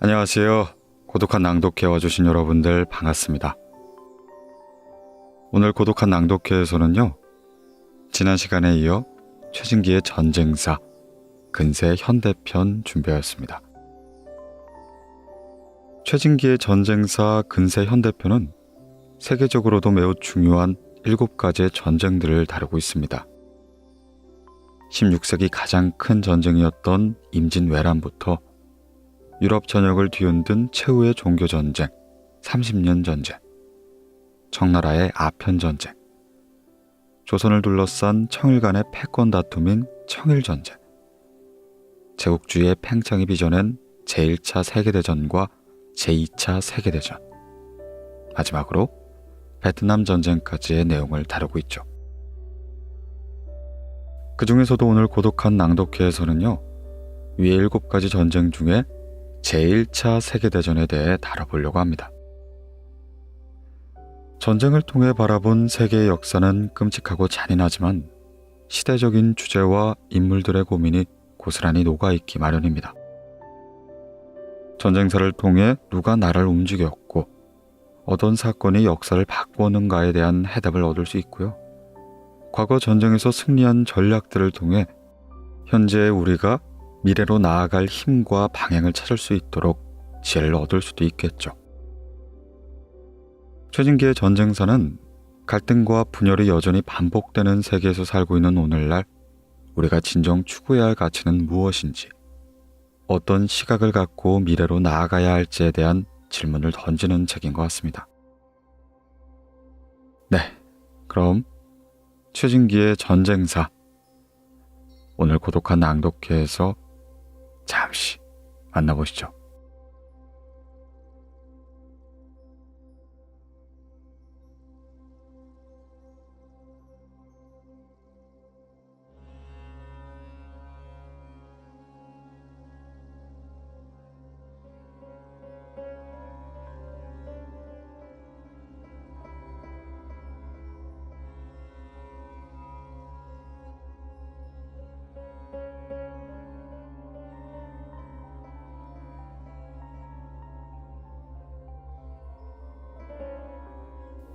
안녕하세요. 고독한 낭독회 와주신 여러분들 반갑습니다. 오늘 고독한 낭독회에서는요, 지난 시간에 이어 최진기의 전쟁사 근세 현대편 준비하였습니다. 최진기의 전쟁사 근세 현대편은 세계적으로도 매우 중요한 7가지의 전쟁들을 다루고 있습니다. 16세기 가장 큰 전쟁이었던 임진왜란부터 유럽 전역을 뒤흔든 최후의 종교전쟁, 30년 전쟁, 청나라의 아편전쟁, 조선을 둘러싼 청일 간의 패권 다툼인 청일전쟁, 제국주의의 팽창이 빚어낸 제1차 세계대전과 제2차 세계대전, 마지막으로 베트남 전쟁까지의 내용을 다루고 있죠. 그 중에서도 오늘 고독한 낭독회에서는요, 위의 7가지 전쟁 중에 제1차 세계대전에 대해 다뤄보려고 합니다. 전쟁을 통해 바라본 세계의 역사는 끔찍하고 잔인하지만 시대적인 주제와 인물들의 고민이 고스란히 녹아있기 마련입니다. 전쟁사를 통해 누가 나라를 움직였고 어떤 사건이 역사를 바꾸었는가에 대한 해답을 얻을 수 있고요. 과거 전쟁에서 승리한 전략들을 통해 현재 우리가 미래로 나아갈 힘과 방향을 찾을 수 있도록 지혜를 얻을 수도 있겠죠. 최진기의 전쟁사는 갈등과 분열이 여전히 반복되는 세계에서 살고 있는 오늘날 우리가 진정 추구해야 할 가치는 무엇인지, 어떤 시각을 갖고 미래로 나아가야 할지에 대한 질문을 던지는 책인 것 같습니다. 네, 그럼 최진기의 전쟁사, 오늘 고독한 낭독회에서 잠시 만나보시죠.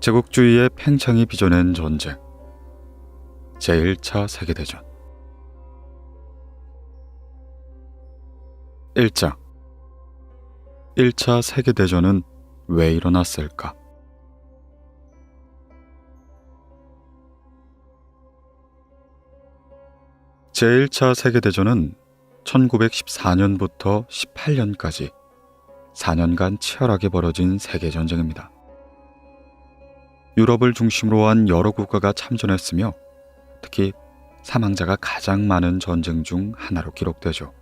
제국주의의 팽창이 빚어낸 전쟁, 제1차 세계대전. 1장 1차 세계대전은 왜 일어났을까? 제1차 세계대전은 1914년부터 18년까지 4년간 치열하게 벌어진 세계전쟁입니다. 유럽을 중심으로 한 여러 국가가 참전했으며 특히 사망자가 가장 많은 전쟁 중 하나로 기록되죠.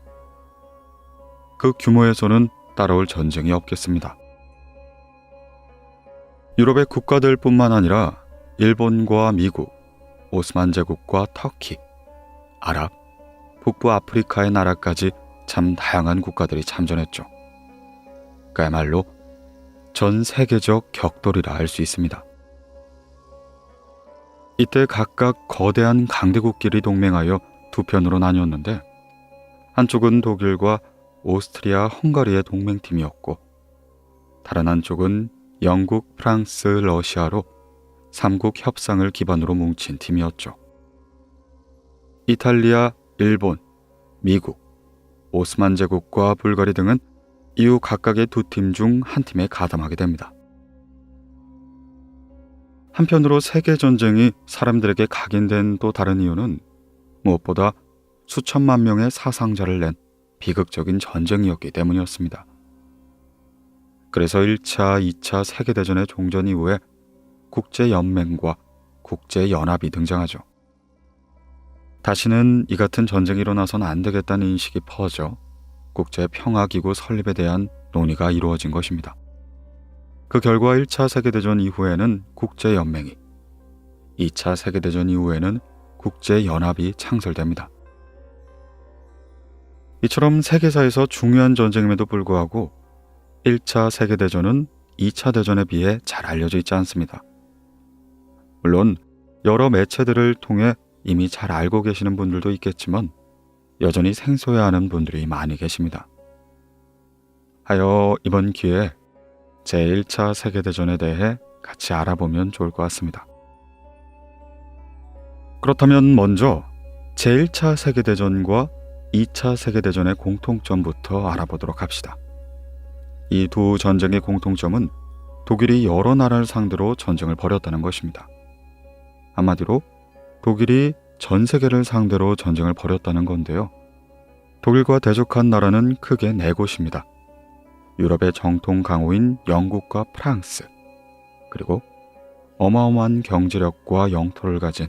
그 규모에서는 따라올 전쟁이 없겠습니다. 유럽의 국가들뿐만 아니라 일본과 미국, 오스만 제국과 터키, 아랍, 북부 아프리카의 나라까지 참 다양한 국가들이 참전했죠. 그야말로 전 세계적 격돌이라 할 수 있습니다. 이때 각각 거대한 강대국끼리 동맹하여 두 편으로 나뉘었는데, 한쪽은 독일과 오스트리아, 헝가리의 동맹팀이었고 다른 한쪽은 영국, 프랑스, 러시아로 3국 협상을 기반으로 뭉친 팀이었죠. 이탈리아, 일본, 미국, 오스만 제국과 불가리 등은 이후 각각의 두 팀 중 한 팀에 가담하게 됩니다. 한편으로 세계전쟁이 사람들에게 각인된 또 다른 이유는 무엇보다 수천만 명의 사상자를 낸 비극적인 전쟁이었기 때문이었습니다. 그래서 1차, 2차 세계대전의 종전 이후에 국제연맹과 국제연합이 등장하죠. 다시는 이 같은 전쟁이 일어나서는 안 되겠다는 인식이 퍼져 국제평화기구 설립에 대한 논의가 이루어진 것입니다. 그 결과 1차 세계대전 이후에는 국제연맹이, 2차 세계대전 이후에는 국제연합이 창설됩니다. 이처럼 세계사에서 중요한 전쟁임에도 불구하고 1차 세계대전은 2차 대전에 비해 잘 알려져 있지 않습니다. 물론 여러 매체들을 통해 이미 잘 알고 계시는 분들도 있겠지만 여전히 생소해하는 분들이 많이 계십니다. 하여 이번 기회에 제1차 세계대전에 대해 같이 알아보면 좋을 것 같습니다. 그렇다면 먼저 제1차 세계대전과 2차 세계대전의 공통점부터 알아보도록 합시다. 이 두 전쟁의 공통점은 독일이 여러 나라를 상대로 전쟁을 벌였다는 것입니다. 한마디로 독일이 전 세계를 상대로 전쟁을 벌였다는 건데요. 독일과 대적한 나라는 크게 네 곳입니다. 유럽의 정통 강호인 영국과 프랑스, 그리고 어마어마한 경제력과 영토를 가진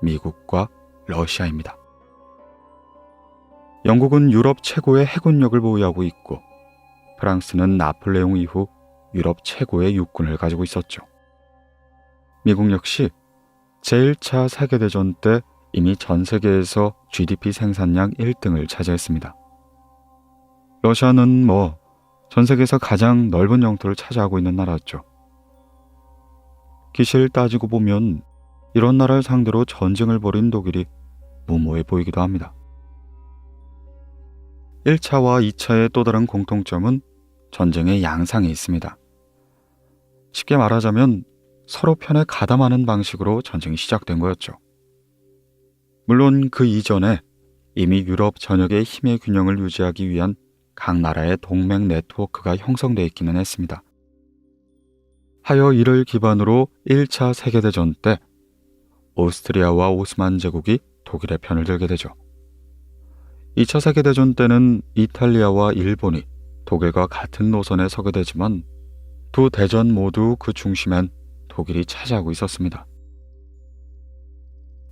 미국과 러시아입니다. 영국은 유럽 최고의 해군력을 보유하고 있고 프랑스는 나폴레옹 이후 유럽 최고의 육군을 가지고 있었죠. 미국 역시 제1차 세계대전 때 이미 전 세계에서 GDP 생산량 1등을 차지했습니다. 러시아는 전 세계에서 가장 넓은 영토를 차지하고 있는 나라였죠. 기실 따지고 보면 이런 나라를 상대로 전쟁을 벌인 독일이 무모해 보이기도 합니다. 1차와 2차의 또 다른 공통점은 전쟁의 양상에 있습니다. 쉽게 말하자면 서로 편에 가담하는 방식으로 전쟁이 시작된 거였죠. 물론 그 이전에 이미 유럽 전역의 힘의 균형을 유지하기 위한 각 나라의 동맹 네트워크가 형성되어 있기는 했습니다. 하여 이를 기반으로 1차 세계대전 때 오스트리아와 오스만 제국이 독일의 편을 들게 되죠. 2차 세계대전 때는 이탈리아와 일본이 독일과 같은 노선에 서게 되지만 두 대전 모두 그 중심엔 독일이 차지하고 있었습니다.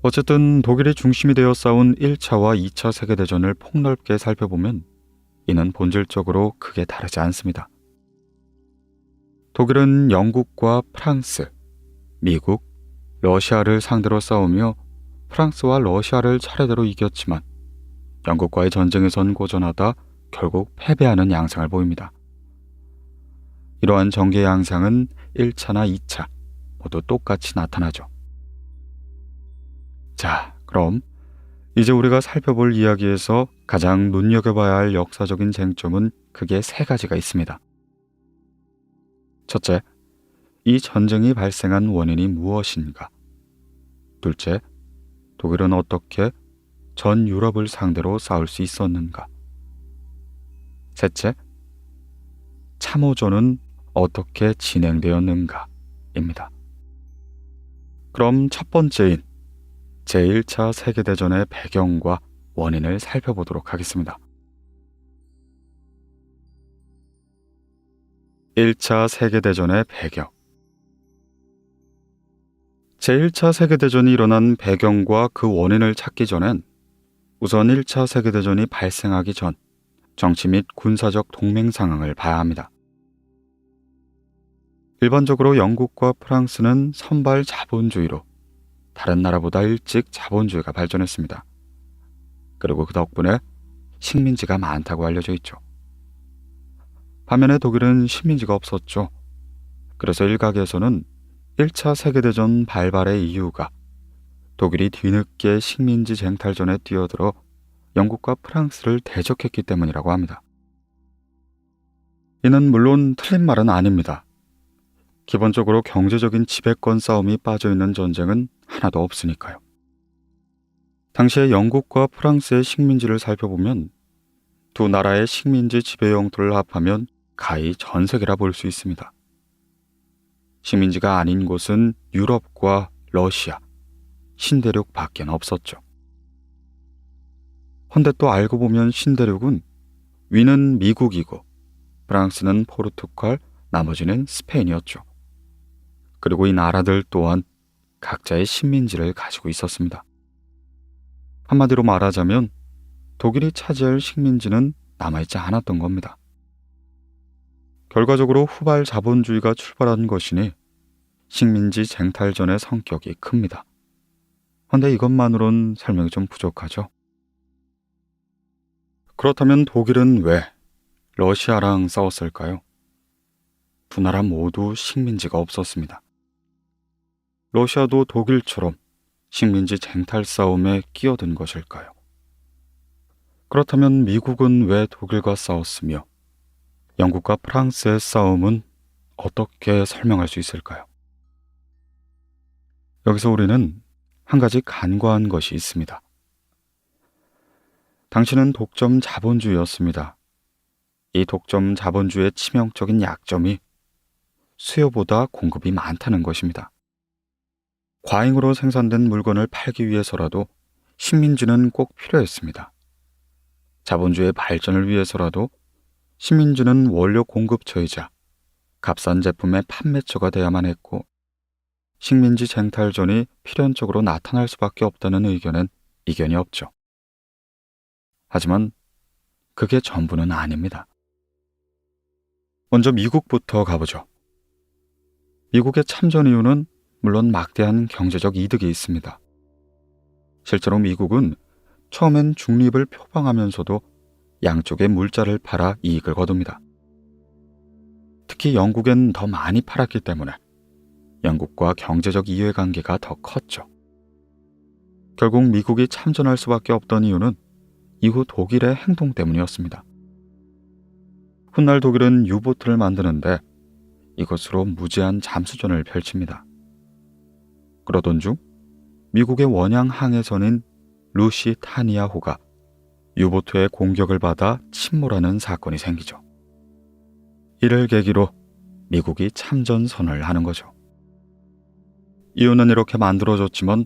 어쨌든 독일이 중심이 되어 싸운 1차와 2차 세계대전을 폭넓게 살펴보면 이는 본질적으로 크게 다르지 않습니다. 독일은 영국과 프랑스, 미국, 러시아를 상대로 싸우며 프랑스와 러시아를 차례대로 이겼지만 영국과의 전쟁에선 고전하다 결국 패배하는 양상을 보입니다. 이러한 전개 양상은 1차나 2차 모두 똑같이 나타나죠. 자, 그럼 이제 우리가 살펴볼 이야기에서 가장 눈여겨봐야 할 역사적인 쟁점은 크게 세 가지가 있습니다. 첫째, 이 전쟁이 발생한 원인이 무엇인가? 둘째, 독일은 어떻게 전 유럽을 상대로 싸울 수 있었는가? 셋째, 참호전은 어떻게 진행되었는가입니다. 그럼 첫 번째인 제1차 세계대전의 배경과 원인을 살펴보도록 하겠습니다. 1차 세계대전의 배경. 제1차 세계대전이 일어난 배경과 그 원인을 찾기 전엔 우선 1차 세계대전이 발생하기 전 정치 및 군사적 동맹 상황을 봐야 합니다. 일반적으로 영국과 프랑스는 선발 자본주의로 다른 나라보다 일찍 자본주의가 발전했습니다. 그리고 그 덕분에 식민지가 많다고 알려져 있죠. 반면에 독일은 식민지가 없었죠. 그래서 일각에서는 1차 세계대전 발발의 이유가 독일이 뒤늦게 식민지 쟁탈전에 뛰어들어 영국과 프랑스를 대적했기 때문이라고 합니다. 이는 물론 틀린 말은 아닙니다. 기본적으로 경제적인 지배권 싸움이 빠져있는 전쟁은 하나도 없으니까요. 당시에 영국과 프랑스의 식민지를 살펴보면 두 나라의 식민지 지배 영토를 합하면 가히 전 세계라 볼 수 있습니다. 식민지가 아닌 곳은 유럽과 러시아, 신대륙 밖엔 없었죠. 헌데 또 알고 보면 신대륙은 위는 미국이고 프랑스는 포르투갈, 나머지는 스페인이었죠. 그리고 이 나라들 또한 각자의 식민지를 가지고 있었습니다. 한마디로 말하자면 독일이 차지할 식민지는 남아있지 않았던 겁니다. 결과적으로 후발 자본주의가 출발한 것이니 식민지 쟁탈전의 성격이 큽니다. 그런데 이것만으론 설명이 좀 부족하죠. 그렇다면 독일은 왜 러시아랑 싸웠을까요? 두 나라 모두 식민지가 없었습니다. 러시아도 독일처럼 식민지 쟁탈 싸움에 끼어든 것일까요? 그렇다면 미국은 왜 독일과 싸웠으며 영국과 프랑스의 싸움은 어떻게 설명할 수 있을까요? 여기서 우리는 한 가지 간과한 것이 있습니다. 당시는 독점 자본주의였습니다. 이 독점 자본주의의 치명적인 약점이 수요보다 공급이 많다는 것입니다. 과잉으로 생산된 물건을 팔기 위해서라도 식민지는 꼭 필요했습니다. 자본주의의 발전을 위해서라도 식민지는 원료 공급처이자 값싼 제품의 판매처가 돼야만 했고, 식민지 쟁탈전이 필연적으로 나타날 수밖에 없다는 의견은 이견이 없죠. 하지만 그게 전부는 아닙니다. 먼저 미국부터 가보죠. 미국의 참전 이유는 물론 막대한 경제적 이득이 있습니다. 실제로 미국은 처음엔 중립을 표방하면서도 양쪽의 물자를 팔아 이익을 거둡니다. 특히 영국엔 더 많이 팔았기 때문에 영국과 경제적 이해관계가 더 컸죠. 결국 미국이 참전할 수밖에 없던 이유는 이후 독일의 행동 때문이었습니다. 훗날 독일은 유보트를 만드는데 이것으로 무제한 잠수전을 펼칩니다. 그러던 중 미국의 원양 항해선인 루시타니아호가 유보트의 공격을 받아 침몰하는 사건이 생기죠. 이를 계기로 미국이 참전선언을 하는 거죠. 이유는 이렇게 만들어졌지만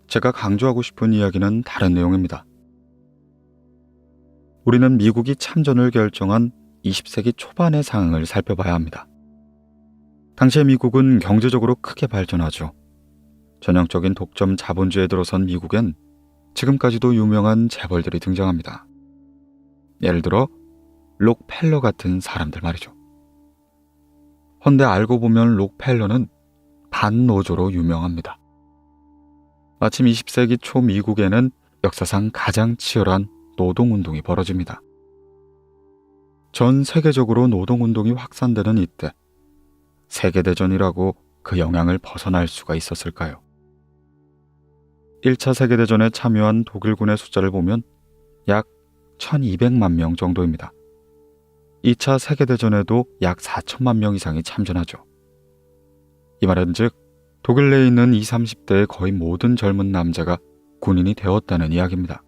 제가 강조하고 싶은 이야기는 다른 내용입니다. 우리는 미국이 참전을 결정한 20세기 초반의 상황을 살펴봐야 합니다. 당시의 미국은 경제적으로 크게 발전하죠. 전형적인 독점 자본주의에 들어선 미국엔 지금까지도 유명한 재벌들이 등장합니다. 예를 들어 록펠러 같은 사람들 말이죠. 헌데 알고 보면 록펠러는 반노조로 유명합니다. 마침 20세기 초 미국에는 역사상 가장 치열한 노동운동이 벌어집니다. 전 세계적으로 노동운동이 확산되는 이때 세계대전이라고 그 영향을 벗어날 수가 있었을까요? 1차 세계대전에 참여한 독일군의 숫자를 보면 약 1200만 명 정도입니다. 2차 세계대전에도 약 4천만 명 이상이 참전하죠. 이 말은 즉 독일 내에 있는 20, 30대의 거의 모든 젊은 남자가 군인이 되었다는 이야기입니다.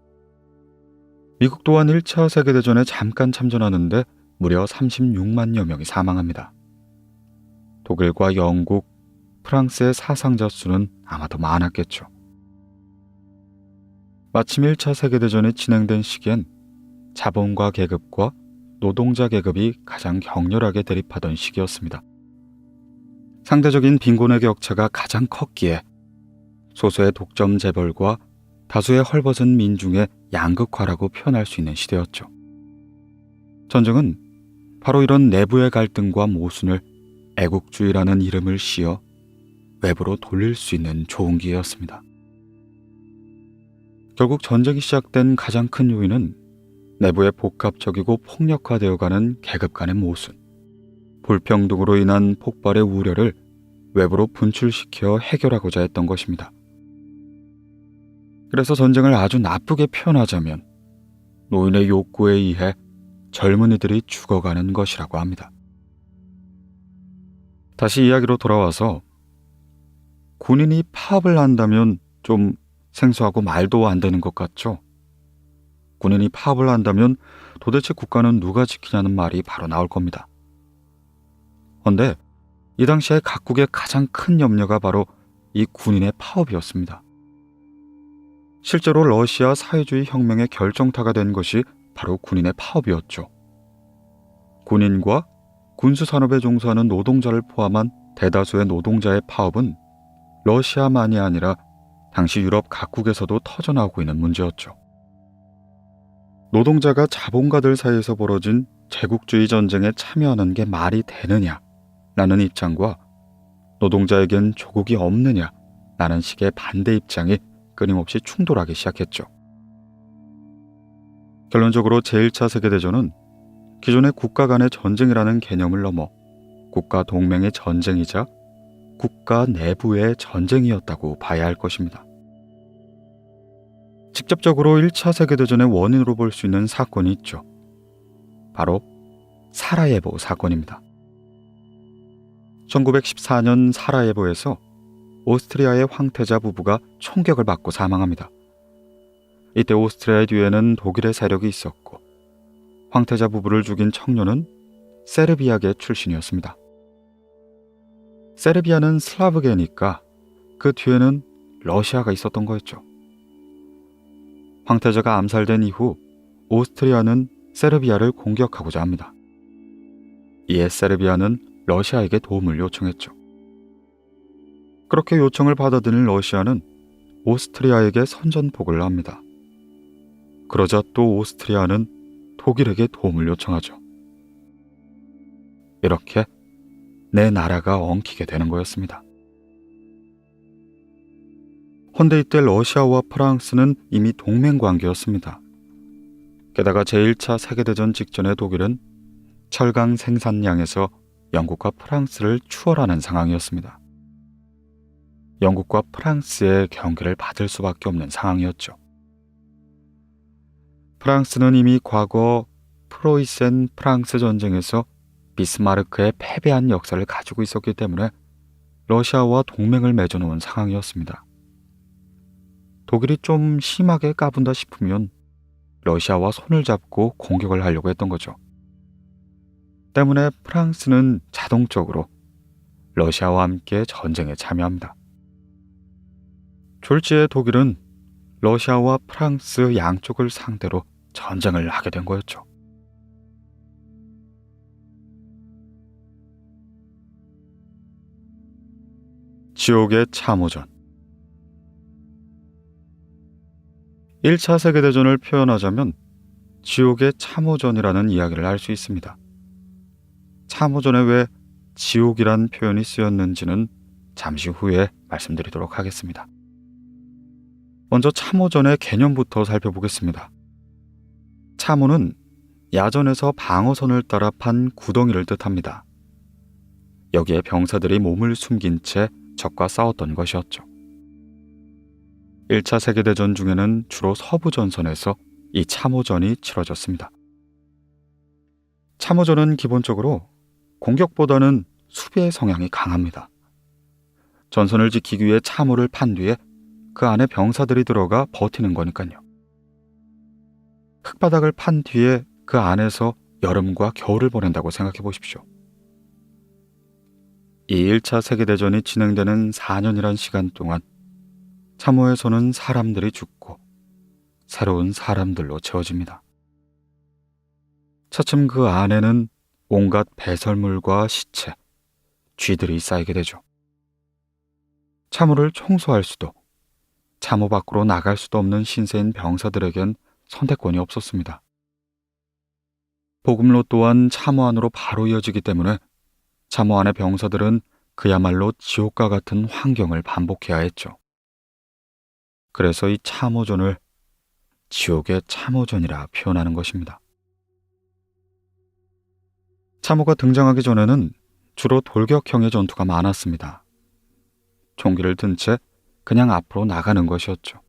미국 또한 1차 세계대전에 잠깐 참전하는데 무려 36만여 명이 사망합니다. 독일과 영국, 프랑스의 사상자 수는 아마 더 많았겠죠. 마침 1차 세계대전이 진행된 시기엔 자본가 계급과 노동자 계급이 가장 격렬하게 대립하던 시기였습니다. 상대적인 빈곤의 격차가 가장 컸기에 소수의 독점 재벌과 다수의 헐벗은 민중의 양극화라고 표현할 수 있는 시대였죠. 전쟁은 바로 이런 내부의 갈등과 모순을 애국주의라는 이름을 씌어 외부로 돌릴 수 있는 좋은 기회였습니다. 결국 전쟁이 시작된 가장 큰 요인은 내부의 복합적이고 폭력화되어가는 계급 간의 모순, 불평등으로 인한 폭발의 우려를 외부로 분출시켜 해결하고자 했던 것입니다. 그래서 전쟁을 아주 나쁘게 표현하자면 노인의 욕구에 의해 젊은이들이 죽어가는 것이라고 합니다. 다시 이야기로 돌아와서 군인이 파업을 한다면 좀 생소하고 말도 안 되는 것 같죠? 군인이 파업을 한다면 도대체 국가는 누가 지키냐는 말이 바로 나올 겁니다. 그런데 이 당시에 각국의 가장 큰 염려가 바로 이 군인의 파업이었습니다. 실제로 러시아 사회주의 혁명의 결정타가 된 것이 바로 군인의 파업이었죠. 군인과 군수산업에 종사하는 노동자를 포함한 대다수의 노동자의 파업은 러시아만이 아니라 당시 유럽 각국에서도 터져나오고 있는 문제였죠. 노동자가 자본가들 사이에서 벌어진 제국주의 전쟁에 참여하는 게 말이 되느냐라는 입장과 노동자에겐 조국이 없느냐라는 식의 반대 입장이 끊임없이 충돌하기 시작했죠. 결론적으로 제1차 세계대전은 기존의 국가 간의 전쟁이라는 개념을 넘어 국가 동맹의 전쟁이자 국가 내부의 전쟁이었다고 봐야 할 것입니다. 직접적으로 1차 세계대전의 원인으로 볼 수 있는 사건이 있죠. 바로 사라예보 사건입니다. 1914년 사라예보에서 오스트리아의 황태자 부부가 총격을 받고 사망합니다. 이때 오스트리아 뒤에는 독일의 세력이 있었고 황태자 부부를 죽인 청년은 세르비아계 출신이었습니다. 세르비아는 슬라브계니까 그 뒤에는 러시아가 있었던 거였죠. 황태자가 암살된 이후 오스트리아는 세르비아를 공격하고자 합니다. 이에 세르비아는 러시아에게 도움을 요청했죠. 그렇게 요청을 받아들인 러시아는 오스트리아에게 선전포고를 합니다. 그러자 또 오스트리아는 독일에게 도움을 요청하죠. 이렇게 내 나라가 엉키게 되는 거였습니다. 헌데 이때 러시아와 프랑스는 이미 동맹관계였습니다. 게다가 제1차 세계대전 직전의 독일은 철강 생산량에서 영국과 프랑스를 추월하는 상황이었습니다. 영국과 프랑스의 경계를 받을 수밖에 없는 상황이었죠. 프랑스는 이미 과거 프로이센 프랑스 전쟁에서 비스마르크에 패배한 역사를 가지고 있었기 때문에 러시아와 동맹을 맺어놓은 상황이었습니다. 독일이 좀 심하게 까분다 싶으면 러시아와 손을 잡고 공격을 하려고 했던 거죠. 때문에 프랑스는 자동적으로 러시아와 함께 전쟁에 참여합니다. 졸지에 독일은 러시아와 프랑스 양쪽을 상대로 전쟁을 하게 된 거였죠. 지옥의 참호전. 1차 세계대전을 표현하자면 지옥의 참호전이라는 이야기를 할 수 있습니다. 참호전에 왜 지옥이란 표현이 쓰였는지는 잠시 후에 말씀드리도록 하겠습니다. 먼저 참호전의 개념부터 살펴보겠습니다. 참호는 야전에서 방어선을 따라 판 구덩이를 뜻합니다. 여기에 병사들이 몸을 숨긴 채 적과 싸웠던 것이었죠. 1차 세계대전 중에는 주로 서부 전선에서 이 참호전이 치러졌습니다. 참호전은 기본적으로 공격보다는 수비의 성향이 강합니다. 전선을 지키기 위해 참호를 판 뒤에 그 안에 병사들이 들어가 버티는 거니까요. 흙바닥을 판 뒤에 그 안에서 여름과 겨울을 보낸다고 생각해 보십시오. 이 1차 세계대전이 진행되는 4년이란 시간 동안 참호에서는 사람들이 죽고 새로운 사람들로 채워집니다. 차츰 그 안에는 온갖 배설물과 시체, 쥐들이 쌓이게 되죠. 참호를 청소할 수도, 참호 밖으로 나갈 수도 없는 신세인 병사들에겐 선택권이 없었습니다. 보급로 또한 참호 안으로 바로 이어지기 때문에 참호 안의 병사들은 그야말로 지옥과 같은 환경을 반복해야 했죠. 그래서 이 참호전을 지옥의 참호전이라 표현하는 것입니다. 참호가 등장하기 전에는 주로 돌격형의 전투가 많았습니다. 총기를 든 채 그냥 앞으로 나가는 것이었죠.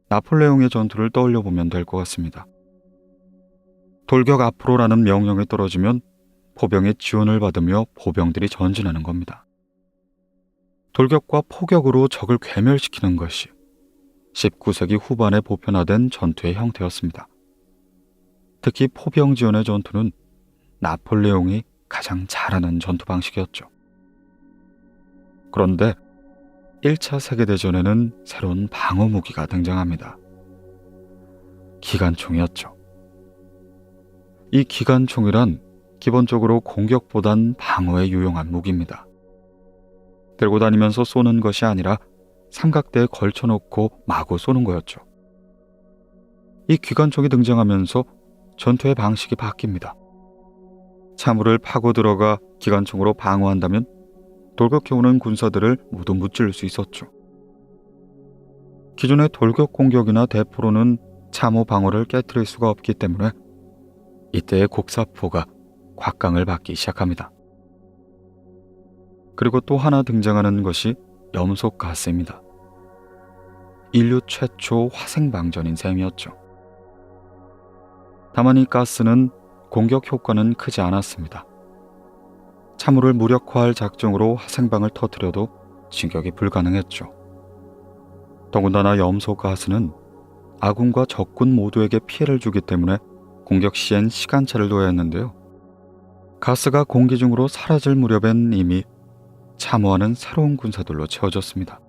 나폴레옹의 전투를 떠올려 보면 될 것 같습니다. 돌격 앞으로라는 명령이 떨어지면 포병의 지원을 받으며 보병들이 전진하는 겁니다. 돌격과 포격으로 적을 괴멸시키는 것이 19세기 후반에 보편화된 전투의 형태였습니다. 특히 포병 지원의 전투는 나폴레옹이 가장 잘하는 전투 방식이었죠. 그런데 1차 세계대전에는 새로운 방어 무기가 등장합니다. 기관총이었죠. 이 기관총이란 기본적으로 공격보단 방어에 유용한 무기입니다. 들고 다니면서 쏘는 것이 아니라 삼각대에 걸쳐놓고 마구 쏘는 거였죠. 이 기관총이 등장하면서 전투의 방식이 바뀝니다. 참호를 파고 들어가 기관총으로 방어한다면 돌격해오는 군사들을 모두 무찌를 수 있었죠. 기존의 돌격 공격이나 대포로는 참호 방어를 깨트릴 수가 없기 때문에 이때의 곡사포가 곽강을 받기 시작합니다. 그리고 또 하나 등장하는 것이 염소가스입니다. 인류 최초 화생방전인 셈이었죠. 다만 이 가스는 공격 효과는 크지 않았습니다. 참호를 무력화할 작정으로 화생방을 터뜨려도 진격이 불가능했죠. 더군다나 염소가스는 아군과 적군 모두에게 피해를 주기 때문에 공격 시엔 시간차를 둬야 했는데요. 가스가 공기 중으로 사라질 무렵엔 이미 참호와는 새로운 군사들로 채워졌습니다.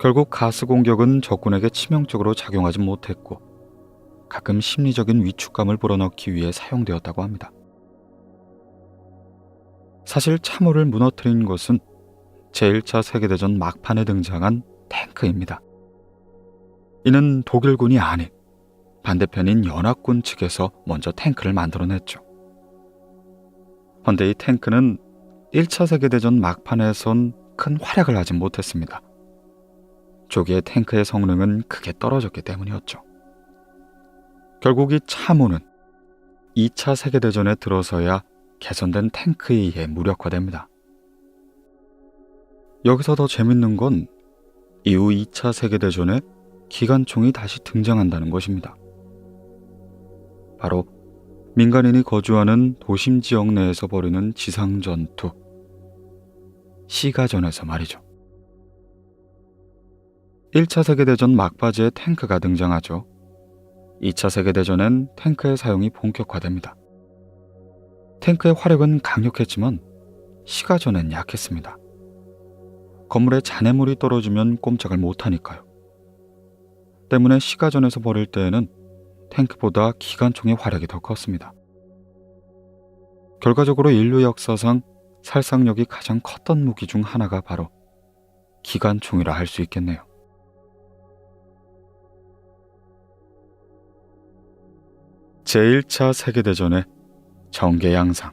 결국 가스 공격은 적군에게 치명적으로 작용하지 못했고 가끔 심리적인 위축감을 불어넣기 위해 사용되었다고 합니다. 사실 참호를 무너뜨린 것은 제1차 세계대전 막판에 등장한 탱크입니다. 이는 독일군이 아닌 반대편인 연합군 측에서 먼저 탱크를 만들어냈죠. 그런데 이 탱크는 1차 세계대전 막판에선 큰 활약을 하지 못했습니다. 조기에 탱크의 성능은 크게 떨어졌기 때문이었죠. 결국 이 참호는 2차 세계대전에 들어서야 개선된 탱크에 의해 무력화됩니다. 여기서 더 재밌는 건 이후 2차 세계대전에 기관총이 다시 등장한다는 것입니다. 바로 민간인이 거주하는 도심 지역 내에서 벌이는 지상전투, 시가전에서 말이죠. 1차 세계대전 막바지에 탱크가 등장하죠. 2차 세계대전엔 탱크의 사용이 본격화됩니다. 탱크의 화력은 강력했지만 시가전엔 약했습니다. 건물에 잔해물이 떨어지면 꼼짝을 못하니까요. 때문에 시가전에서 벌일 때에는 탱크보다 기관총의 화력이 더 컸습니다. 결과적으로 인류 역사상 살상력이 가장 컸던 무기 중 하나가 바로 기관총이라 할 수 있겠네요. 제1차 세계대전의 전개양상.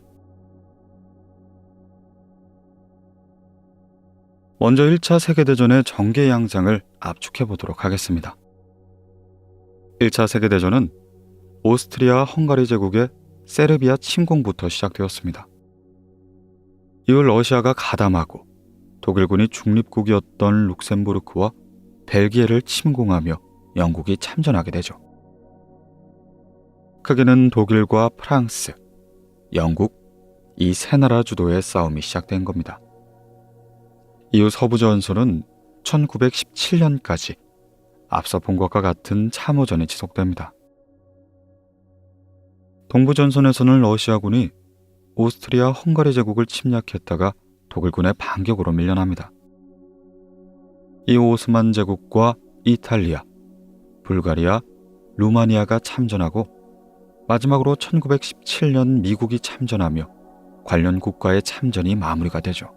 먼저 1차 세계대전의 전개양상을 압축해 보도록 하겠습니다. 1차 세계대전은 오스트리아 헝가리 제국의 세르비아 침공부터 시작되었습니다. 이후 러시아가 가담하고 독일군이 중립국이었던 룩셈부르크와 벨기에를 침공하며 영국이 참전하게 되죠. 크게는 독일과 프랑스, 영국, 이 세 나라 주도의 싸움이 시작된 겁니다. 이후 서부전선은 1917년까지 앞서 본 것과 같은 참호전이 지속됩니다. 동부전선에서는 러시아군이 오스트리아 헝가리 제국을 침략했다가 독일군의 반격으로 밀려납니다. 이후 오스만 제국과 이탈리아, 불가리아, 루마니아가 참전하고 마지막으로 1917년 미국이 참전하며 관련 국가의 참전이 마무리가 되죠.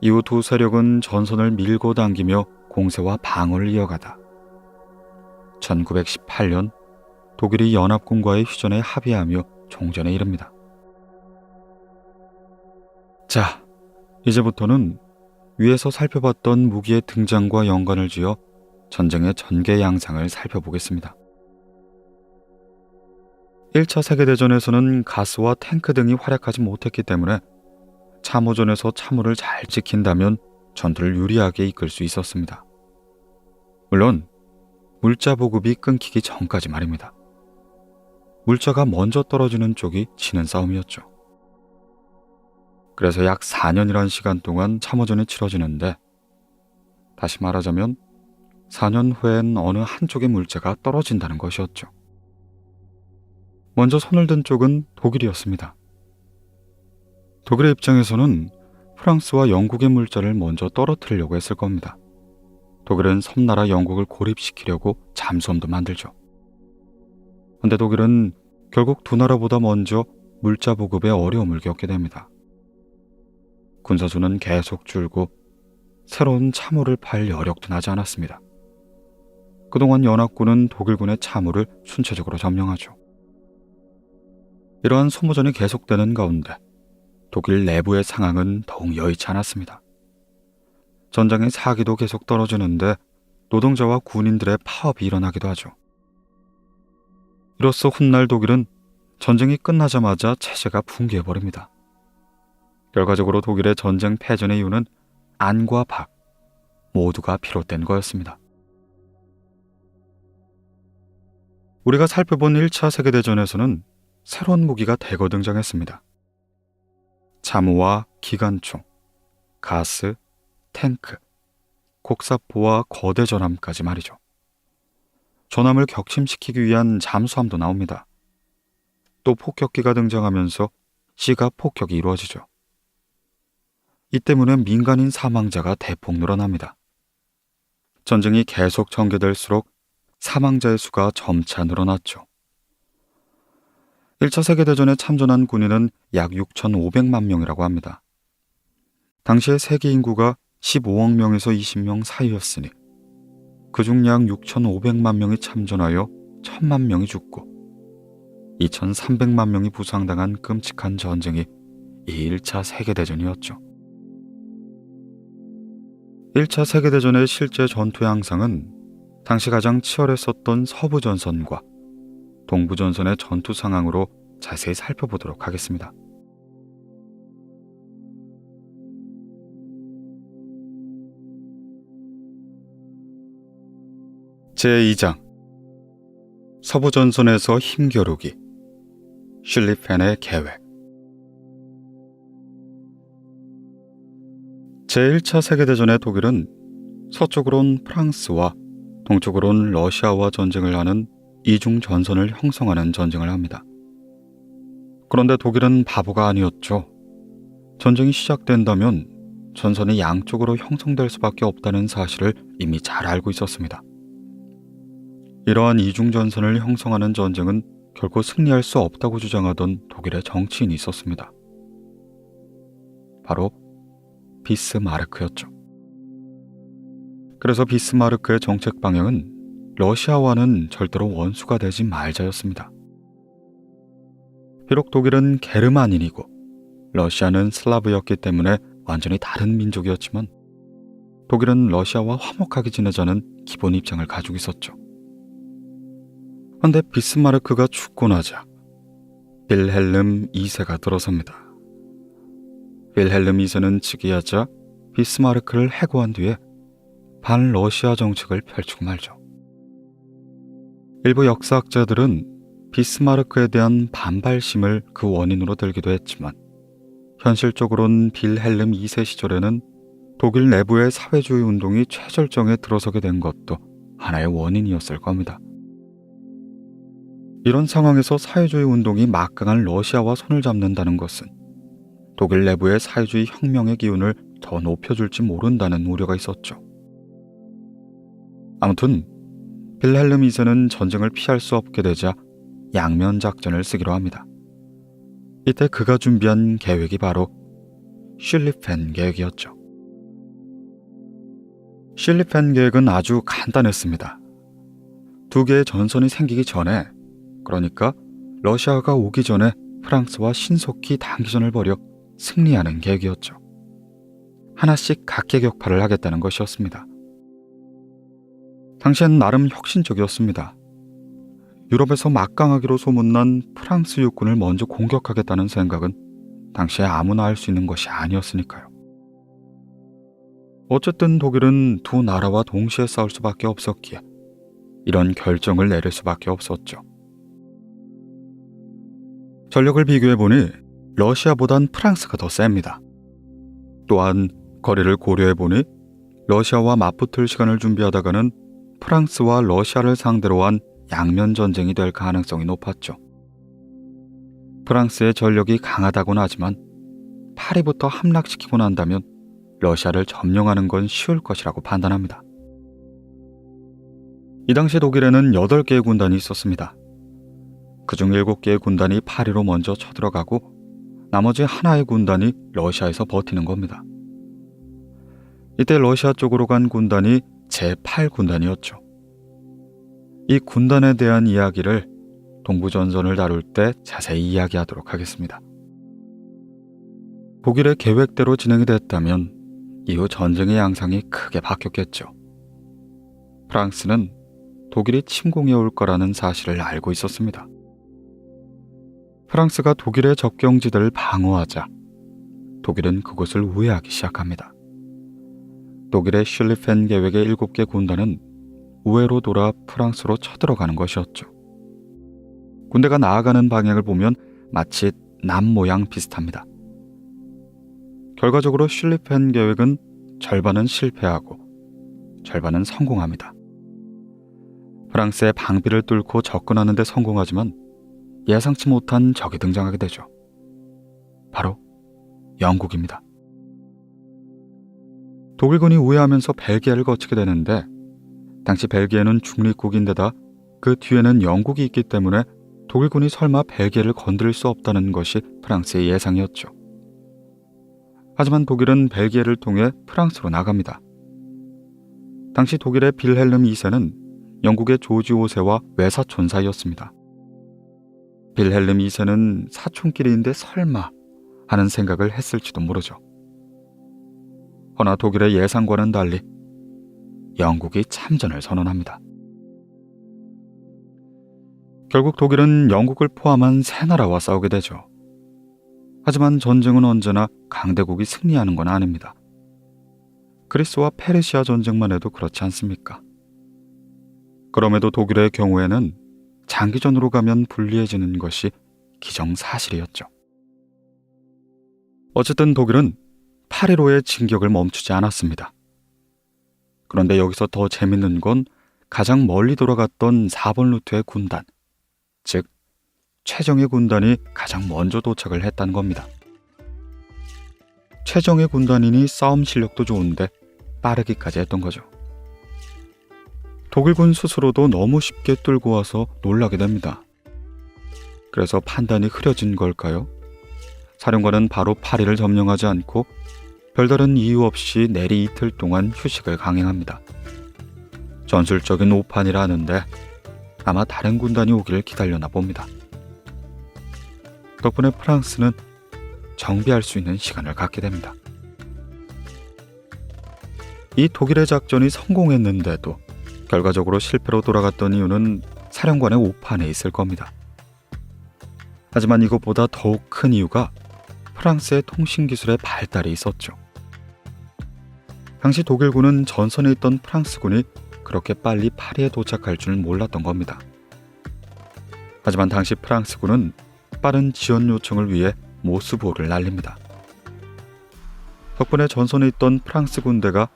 이후 두 세력은 전선을 밀고 당기며 공세와 방어를 이어가다 1918년 독일이 연합군과의 휴전에 합의하며 종전에 이릅니다. 자, 이제부터는 위에서 살펴봤던 무기의 등장과 연관을 지어 전쟁의 전개 양상을 살펴보겠습니다. 1차 세계대전에서는 가스와 탱크 등이 활약하지 못했기 때문에 참호전에서 참호를 잘 지킨다면 전투를 유리하게 이끌 수 있었습니다. 물론 물자 보급이 끊기기 전까지 말입니다. 물자가 먼저 떨어지는 쪽이 지는 싸움이었죠. 그래서 약 4년이란 시간 동안 참호전이 치러지는데 다시 말하자면 4년 후엔 어느 한쪽의 물자가 떨어진다는 것이었죠. 먼저 손을 든 쪽은 독일이었습니다. 독일의 입장에서는 프랑스와 영국의 물자를 먼저 떨어뜨리려고 했을 겁니다. 독일은 섬나라 영국을 고립시키려고 잠수함도 만들죠. 그런데 독일은 결국 두 나라보다 먼저 물자 보급에 어려움을 겪게 됩니다. 군사수는 계속 줄고 새로운 참호를 팔 여력도 나지 않았습니다. 그동안 연합군은 독일군의 참호를 순차적으로 점령하죠. 이러한 소모전이 계속되는 가운데 독일 내부의 상황은 더욱 여의치 않았습니다. 전장의 사기도 계속 떨어지는데 노동자와 군인들의 파업이 일어나기도 하죠. 이로써 훗날 독일은 전쟁이 끝나자마자 체제가 붕괴해버립니다. 결과적으로 독일의 전쟁 패전의 이유는 안과 박 모두가 비롯된 거였습니다. 우리가 살펴본 1차 세계대전에서는 새로운 무기가 대거 등장했습니다. 참호와 기관총, 가스, 탱크, 곡사포와 거대 전함까지 말이죠. 전함을 격침시키기 위한 잠수함도 나옵니다. 또 폭격기가 등장하면서 시가 폭격이 이루어지죠. 이 때문에 민간인 사망자가 대폭 늘어납니다. 전쟁이 계속 전개될수록 사망자의 수가 점차 늘어났죠. 1차 세계대전에 참전한 군인은 약 6,500만 명이라고 합니다. 당시의 세계 인구가 15억 명에서 20명 사이였으니 그중 약 6,500만 명이 참전하여 1,000만 명이 죽고 2,300만 명이 부상당한 끔찍한 전쟁이 이 1차 세계대전이었죠. 1차 세계대전의 실제 전투 양상은 당시 가장 치열했었던 서부전선과 동부전선의 전투 상황으로 자세히 살펴보도록 하겠습니다. 제2장 서부전선에서 힘겨루기 슐리펜의 계획. 제1차 세계대전의 독일은 서쪽으론 프랑스와 동쪽으론 러시아와 전쟁을 하는 이중 전선을 형성하는 전쟁을 합니다. 그런데 독일은 바보가 아니었죠. 전쟁이 시작된다면 전선이 양쪽으로 형성될 수밖에 없다는 사실을 이미 잘 알고 있었습니다. 이러한 이중 전선을 형성하는 전쟁은 결코 승리할 수 없다고 주장하던 독일의 정치인이 있었습니다. 바로 비스마르크였죠. 그래서 비스마르크의 정책 방향은 러시아와는 절대로 원수가 되지 말자였습니다. 비록 독일은 게르만인이고 러시아는 슬라브였기 때문에 완전히 다른 민족이었지만 독일은 러시아와 화목하게 지내자는 기본 입장을 가지고 있었죠. 그런데 비스마르크가 죽고 나자 빌헬름 2세가 들어섭니다. 빌헬름 2세는 즉위하자 비스마르크를 해고한 뒤에 반러시아 정책을 펼치고 말죠. 일부 역사학자들은 비스마르크에 대한 반발심을 그 원인으로 들기도 했지만 현실적으론 빌헬름 2세 시절에는 독일 내부의 사회주의 운동이 최절정에 들어서게 된 것도 하나의 원인이었을 겁니다. 이런 상황에서 사회주의 운동이 막강한 러시아와 손을 잡는다는 것은 독일 내부의 사회주의 혁명의 기운을 더 높여줄지 모른다는 우려가 있었죠. 아무튼 빌헬름 2세는 전쟁을 피할 수 없게 되자 양면 작전을 쓰기로 합니다. 이때 그가 준비한 계획이 바로 슐리펜 계획이었죠. 슐리펜 계획은 아주 간단했습니다. 두 개의 전선이 생기기 전에, 그러니까 러시아가 오기 전에 프랑스와 신속히 단기전을 벌여 승리하는 계획이었죠. 하나씩 각계격파를 하겠다는 것이었습니다. 당시엔 나름 혁신적이었습니다. 유럽에서 막강하기로 소문난 프랑스 육군을 먼저 공격하겠다는 생각은 당시에 아무나 할 수 있는 것이 아니었으니까요. 어쨌든 독일은 두 나라와 동시에 싸울 수밖에 없었기에 이런 결정을 내릴 수밖에 없었죠. 전력을 비교해보니 러시아보단 프랑스가 더 셉니다. 또한 거리를 고려해보니 러시아와 맞붙을 시간을 준비하다가는 프랑스와 러시아를 상대로 한 양면 전쟁이 될 가능성이 높았죠. 프랑스의 전력이 강하다고는 하지만 파리부터 함락시키고 난다면 러시아를 점령하는 건 쉬울 것이라고 판단합니다. 이 당시 독일에는 8개의 군단이 있었습니다. 그중 7개의 군단이 파리로 먼저 쳐들어가고 나머지 하나의 군단이 러시아에서 버티는 겁니다. 이때 러시아 쪽으로 간 군단이 제8군단이었죠. 이 군단에 대한 이야기를 동부전선을 다룰 때 자세히 이야기하도록 하겠습니다. 독일의 계획대로 진행이 됐다면 이후 전쟁의 양상이 크게 바뀌었겠죠. 프랑스는 독일이 침공해 올 거라는 사실을 알고 있었습니다. 프랑스가 독일의 접경지대를 방어하자 독일은 그곳을 우회하기 시작합니다. 독일의 슐리펜 계획의 7개 군단은 우회로 돌아 프랑스로 쳐들어가는 것이었죠. 군대가 나아가는 방향을 보면 마치 남 모양 비슷합니다. 결과적으로 슐리펜 계획은 절반은 실패하고 절반은 성공합니다. 프랑스의 방비를 뚫고 접근하는 데 성공하지만 예상치 못한 적이 등장하게 되죠. 바로 영국입니다. 독일군이 우회하면서 벨기에를 거치게 되는데 당시 벨기에는 중립국인데다 그 뒤에는 영국이 있기 때문에 독일군이 설마 벨기에를 건드릴 수 없다는 것이 프랑스의 예상이었죠. 하지만 독일은 벨기에를 통해 프랑스로 나갑니다. 당시 독일의 빌헬름 2세는 영국의 조지 5세와 외사촌 사이였습니다. 빌헬름 2세는 사촌끼리인데 설마 하는 생각을 했을지도 모르죠. 허나 독일의 예상과는 달리 영국이 참전을 선언합니다. 결국 독일은 영국을 포함한 세 나라와 싸우게 되죠. 하지만 전쟁은 언제나 강대국이 승리하는 건 아닙니다. 그리스와 페르시아 전쟁만 해도 그렇지 않습니까? 그럼에도 독일의 경우에는 장기전으로 가면 불리해지는 것이 기정사실이었죠. 어쨌든 독일은 8.15의 진격을 멈추지 않았습니다. 그런데 여기서 더 재밌는 건 가장 멀리 돌아갔던 4번 루트의 군단, 즉 최정예 군단이 가장 먼저 도착을 했다는 겁니다. 최정예 군단이니 싸움 실력도 좋은데 빠르기까지 했던 거죠. 독일군 스스로도 너무 쉽게 뚫고 와서 놀라게 됩니다. 그래서 판단이 흐려진 걸까요? 사령관은 바로 파리를 점령하지 않고 별다른 이유 없이 내리 이틀 동안 휴식을 강행합니다. 전술적인 오판이라 하는데 아마 다른 군단이 오기를 기다려나 봅니다. 덕분에 프랑스는 정비할 수 있는 시간을 갖게 됩니다. 이 독일의 작전이 성공했는데도 결과적으로 실패로 돌아갔던 이유는 사령관의 오판에 있을 겁니다. 하지만 이것보다 더욱 큰 이유가 프랑스의 통신기술의 발달이 있었죠. 당시 독일군은 전선에 있던 프랑스군이 그렇게 빨리 파리에 도착할 줄 몰랐던 겁니다. 하지만 당시 프랑스군은 빠른 지원 요청을 위해 모스부호를 날립니다. 덕분에 전선에 있던 프랑스 군대가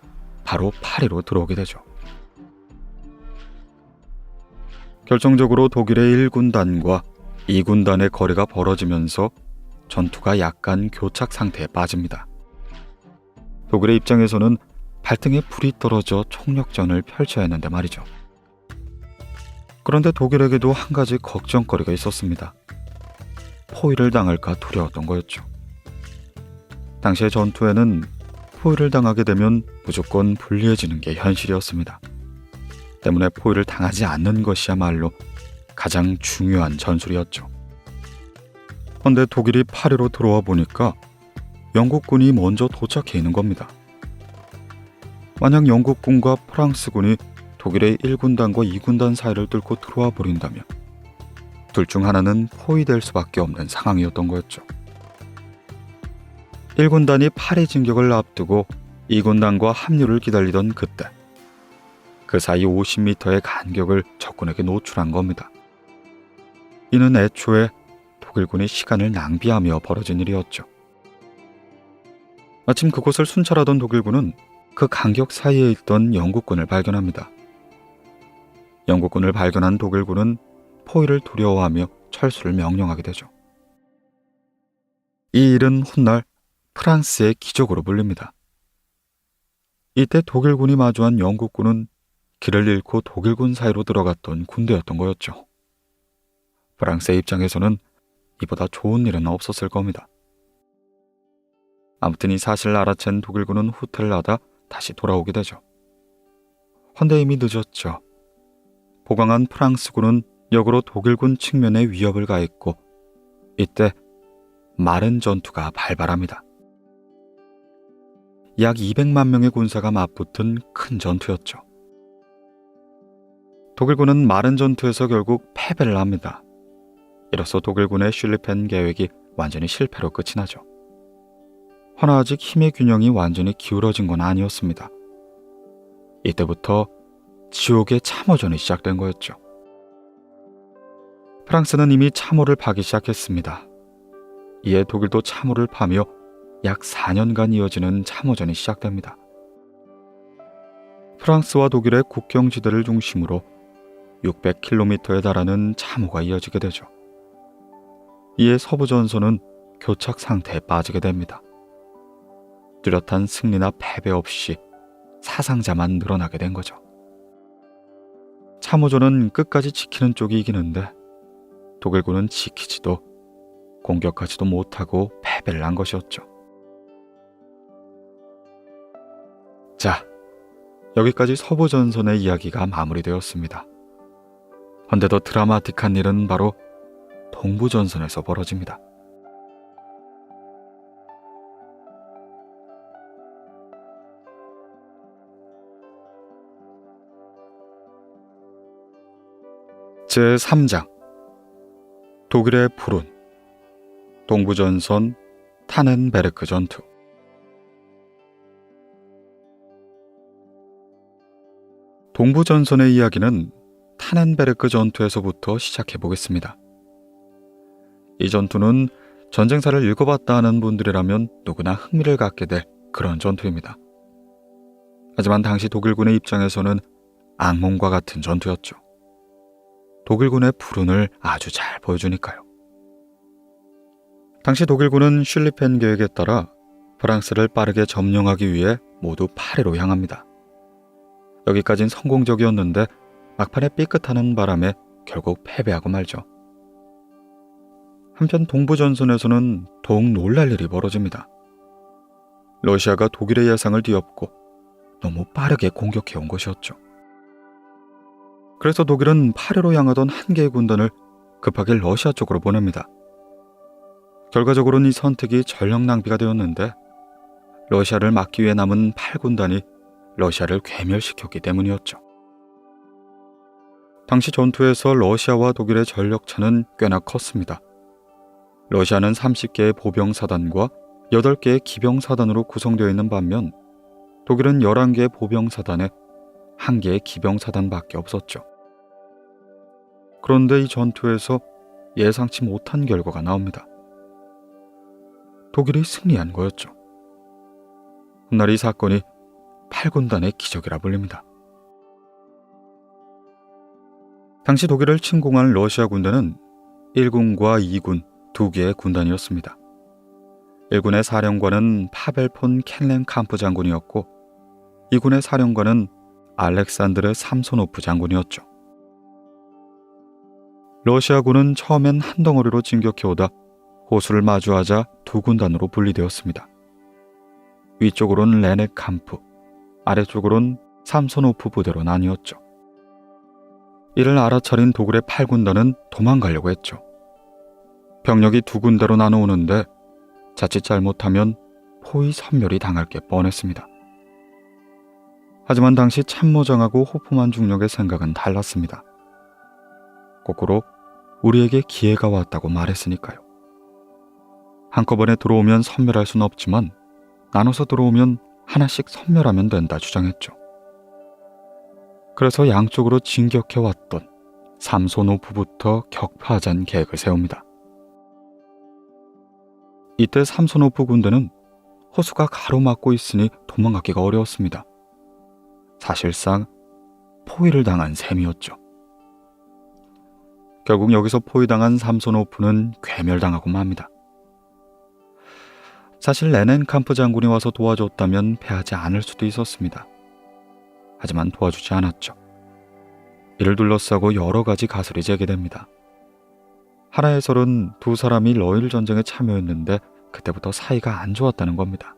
바로 파리로 들어오게 되죠. 결정적으로 독일의 1군단과 2군단의 거리가 벌어지면서 전투가 약간 교착 상태에 빠집니다. 독일의 입장에서는 발등에 불이 떨어져 총력전을 펼쳐야 했는데 말이죠. 그런데 독일에게도 한 가지 걱정거리가 있었습니다. 포위를 당할까 두려웠던 거였죠. 당시의 전투에는 포위를 당하게 되면 무조건 불리해지는 게 현실이었습니다. 때문에 포위를 당하지 않는 것이야말로 가장 중요한 전술이었죠. 그런데 독일이 파리로 들어와 보니까 영국군이 먼저 도착해 있는 겁니다. 만약 영국군과 프랑스군이 독일의 1군단과 2군단 사이를 뚫고 들어와 버린다면 둘 중 하나는 포위될 수밖에 없는 상황이었던 거였죠. 1군단이 파리 진격을 앞두고 2군단과 합류를 기다리던 그때 그 사이 50m의 간격을 적군에게 노출한 겁니다. 이는 애초에 독일군이 시간을 낭비하며 벌어진 일이었죠. 마침 그곳을 순찰하던 독일군은 그 간격 사이에 있던 영국군을 발견합니다. 영국군을 발견한 독일군은 포위를 두려워하며 철수를 명령하게 되죠. 이 일은 훗날 프랑스의 기적으로 불립니다. 이때 독일군이 마주한 영국군은 길을 잃고 독일군 사이로 들어갔던 군대였던 거였죠. 프랑스의 입장에서는 이보다 좋은 일은 없었을 겁니다. 아무튼 이 사실을 알아챈 독일군은 후퇴를 하다 다시 돌아오게 되죠. 헌데 이미 늦었죠. 보강한 프랑스군은 역으로 독일군 측면에 위협을 가했고 이때 마른 전투가 발발합니다. 약 200만 명의 군사가 맞붙은 큰 전투였죠. 독일군은 마른 전투에서 결국 패배를 합니다. 이로써 독일군의 슐리펜 계획이 완전히 실패로 끝이 나죠. 허나 아직 힘의 균형이 완전히 기울어진 건 아니었습니다. 이때부터 지옥의 참호전이 시작된 거였죠. 프랑스는 이미 참호를 파기 시작했습니다. 이에 독일도 참호를 파며 약 4년간 이어지는 참호전이 시작됩니다. 프랑스와 독일의 국경지대를 중심으로 600km에 달하는 참호가 이어지게 되죠. 이에 서부전선은 교착 상태에 빠지게 됩니다. 뚜렷한 승리나 패배 없이 사상자만 늘어나게 된 거죠. 참호전은 끝까지 지키는 쪽이 이기는데 독일군은 지키지도 공격하지도 못하고 패배를 한 것이었죠. 자, 여기까지 서부전선의 이야기가 마무리되었습니다. 헌데 더 드라마틱한 일은 바로 동부전선에서 벌어집니다. 제3장 독일의 불운 동부전선 타넨베르크 전투. 동부전선의 이야기는 타넨베르크 전투에서부터 시작해 보겠습니다. 이 전투는 전쟁사를 읽어봤다 하는 분들이라면 누구나 흥미를 갖게 될 그런 전투입니다. 하지만 당시 독일군의 입장에서는 악몽과 같은 전투였죠. 독일군의 불운을 아주 잘 보여주니까요. 당시 독일군은 슐리펜 계획에 따라 프랑스를 빠르게 점령하기 위해 모두 파리로 향합니다. 여기까진 성공적이었는데 막판에 삐끗하는 바람에 결국 패배하고 말죠. 한편 동부전선에서는 더욱 놀랄 일이 벌어집니다. 러시아가 독일의 예상을 뒤엎고 너무 빠르게 공격해온 것이었죠. 그래서 독일은 파리로 향하던 한 개의 군단을 급하게 러시아 쪽으로 보냅니다. 결과적으로는 이 선택이 전력 낭비가 되었는데 러시아를 막기 위해 남은 8군단이 러시아를 괴멸시켰기 때문이었죠. 당시 전투에서 러시아와 독일의 전력차는 꽤나 컸습니다. 러시아는 30개의 보병사단과 8개의 기병사단으로 구성되어 있는 반면 독일은 11개의 보병사단에 1개의 기병사단밖에 없었죠. 그런데 이 전투에서 예상치 못한 결과가 나옵니다. 독일이 승리한 거였죠. 훗날 이 사건이 8군단의 기적이라 불립니다. 당시 독일을 침공한 러시아 군대는 1군과 2군 2개의 군단이었습니다. 1군의 사령관은 파벨 폰 켄렌캄프 장군이었고 2군의 사령관은 알렉산드르 삼소노프 장군이었죠. 러시아군은 처음엔 한 덩어리로 진격해오다 호수를 마주하자 두 군단으로 분리되었습니다. 위쪽으로는 레네캄프, 아래쪽으로는 삼소노프 부대로 나뉘었죠. 이를 알아차린 독일의 8군단은 도망가려고 했죠. 병력이 두 군대로 나눠오는데 자칫 잘못하면 포위 섬멸이 당할 게 뻔했습니다. 하지만 당시 참모장하고 호프만 중령의 생각은 달랐습니다. 거꾸로 우리에게 기회가 왔다고 말했으니까요. 한꺼번에 들어오면 섬멸할 수는 없지만 나눠서 들어오면 하나씩 섬멸하면 된다 주장했죠. 그래서 양쪽으로 진격해왔던 삼소노프부터 격파하자는 계획을 세웁니다. 이때 삼소노프 군대는 호수가 가로막고 있으니 도망가기가 어려웠습니다. 사실상 포위를 당한 셈이었죠. 결국 여기서 포위당한 삼소노프는 괴멸당하고 맙니다. 사실 레넨캄프 장군이 와서 도와줬다면 패하지 않을 수도 있었습니다. 하지만 도와주지 않았죠. 이를 둘러싸고 여러 가지 가설이 제기됩니다. 하나의 설은 두 사람이 러일 전쟁에 참여했는데 그때부터 사이가 안 좋았다는 겁니다.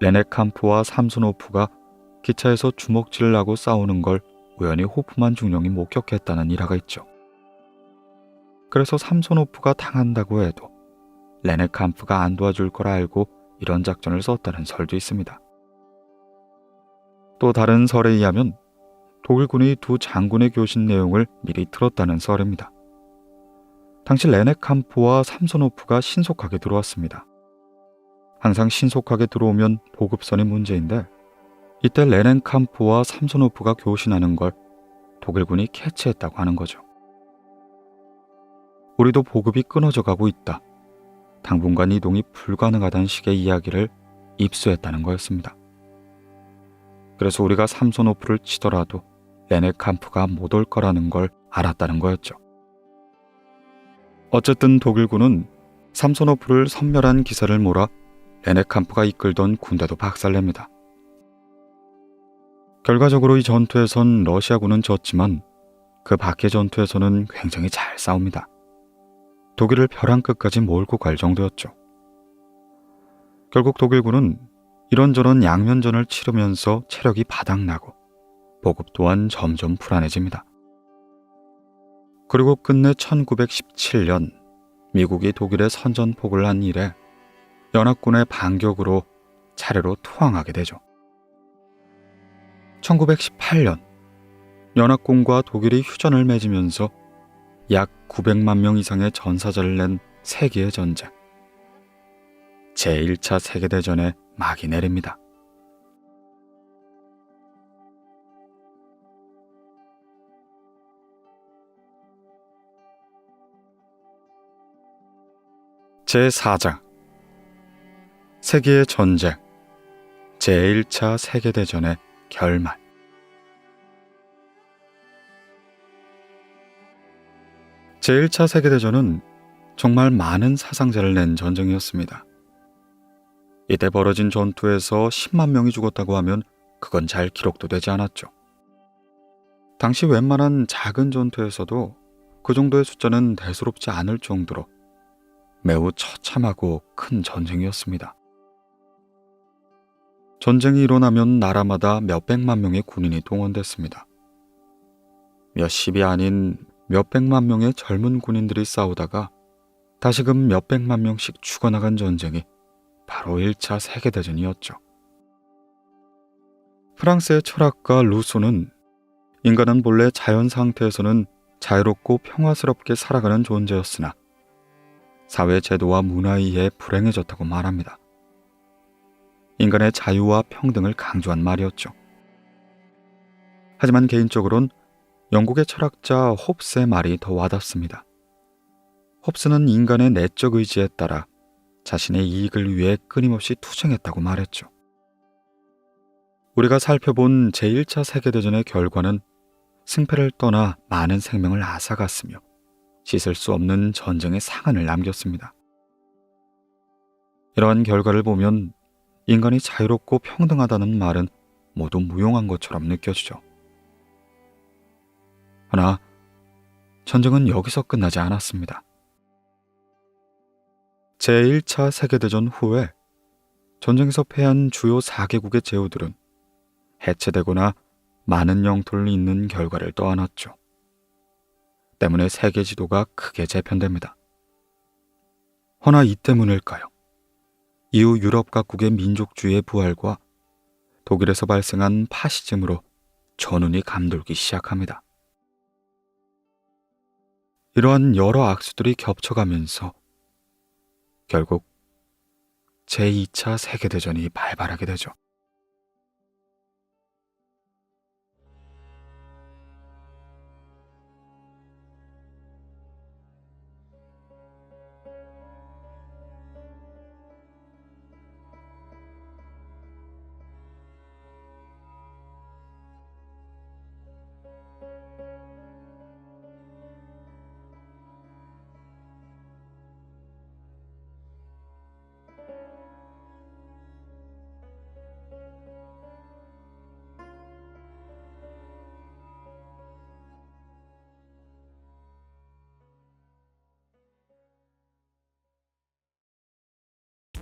레네캄프와 삼소노프가 기차에서 주먹질을 하고 싸우는 걸 우연히 호프만 중령이 목격했다는 일화가 있죠. 그래서 삼소노프가 당한다고 해도 레네캄프가 안 도와줄 걸 알고 이런 작전을 썼다는 설도 있습니다. 또 다른 설에 의하면 독일군이 두 장군의 교신 내용을 미리 들었다는 설입니다. 당시 레네캄프와 삼소노프가 신속하게 들어왔습니다. 항상 신속하게 들어오면 보급선이 문제인데 이때 레넨캄프와 삼소노프가 교신하는 걸 독일군이 캐치했다고 하는 거죠. 우리도 보급이 끊어져 가고 있다. 당분간 이동이 불가능하다는 식의 이야기를 입수했다는 거였습니다. 그래서 우리가 삼소노프를 치더라도 레네캄프가 못 올 거라는 걸 알았다는 거였죠. 어쨌든 독일군은 삼소노프를 섬멸한 기사를 몰아 레네캄프가 이끌던 군대도 박살냅니다. 결과적으로 이 전투에선 러시아군은 졌지만 그 밖의 전투에서는 굉장히 잘 싸웁니다. 독일을 벼랑 끝까지 몰고 갈 정도였죠. 결국 독일군은 이런저런 양면전을 치르면서 체력이 바닥나고 보급 또한 점점 불안해집니다. 그리고 끝내 1917년 미국이 독일에 선전포고를 한 이래 연합군의 반격으로 차례로 투항하게 되죠. 1918년 연합군과 독일이 휴전을 맺으면서 약 900만 명 이상의 전사자를 낸 세계의 전쟁, 제1차 세계대전에 막이 내립니다. 제4장 세계의 전쟁, 제1차 세계대전의 결말. 제1차 세계대전은 정말 많은 사상자를 낸 전쟁이었습니다. 이때 벌어진 전투에서 10만 명이 죽었다고 하면 그건 잘 기록도 되지 않았죠. 당시 웬만한 작은 전투에서도 그 정도의 숫자는 대수롭지 않을 정도로 매우 처참하고 큰 전쟁이었습니다. 전쟁이 일어나면 나라마다 몇백만 명의 군인이 동원됐습니다. 몇십이 아닌 몇백만 명의 젊은 군인들이 싸우다가 다시금 몇백만 명씩 죽어나간 전쟁이 바로 1차 세계대전이었죠. 프랑스의 철학가 루소는 인간은 본래 자연 상태에서는 자유롭고 평화스럽게 살아가는 존재였으나 사회 제도와 문화에 의해 불행해졌다고 말합니다. 인간의 자유와 평등을 강조한 말이었죠. 하지만 개인적으론 영국의 철학자 홉스의 말이 더 와닿습니다. 홉스는 인간의 내적 의지에 따라 자신의 이익을 위해 끊임없이 투쟁했다고 말했죠. 우리가 살펴본 제1차 세계대전의 결과는 승패를 떠나 많은 생명을 앗아갔으며 씻을 수 없는 전쟁의 상흔을 남겼습니다. 이러한 결과를 보면 인간이 자유롭고 평등하다는 말은 모두 무용한 것처럼 느껴지죠. 그러나 전쟁은 여기서 끝나지 않았습니다. 제1차 세계대전 후에 전쟁에서 패한 주요 4개국의 제후들은 해체되거나 많은 영토를 잇는 결과를 떠안았죠. 때문에 세계 지도가 크게 재편됩니다. 허나 이 때문일까요? 이후 유럽 각국의 민족주의의 부활과 독일에서 발생한 파시즘으로 전운이 감돌기 시작합니다. 이러한 여러 악수들이 겹쳐가면서 결국 제2차 세계대전이 발발하게 되죠.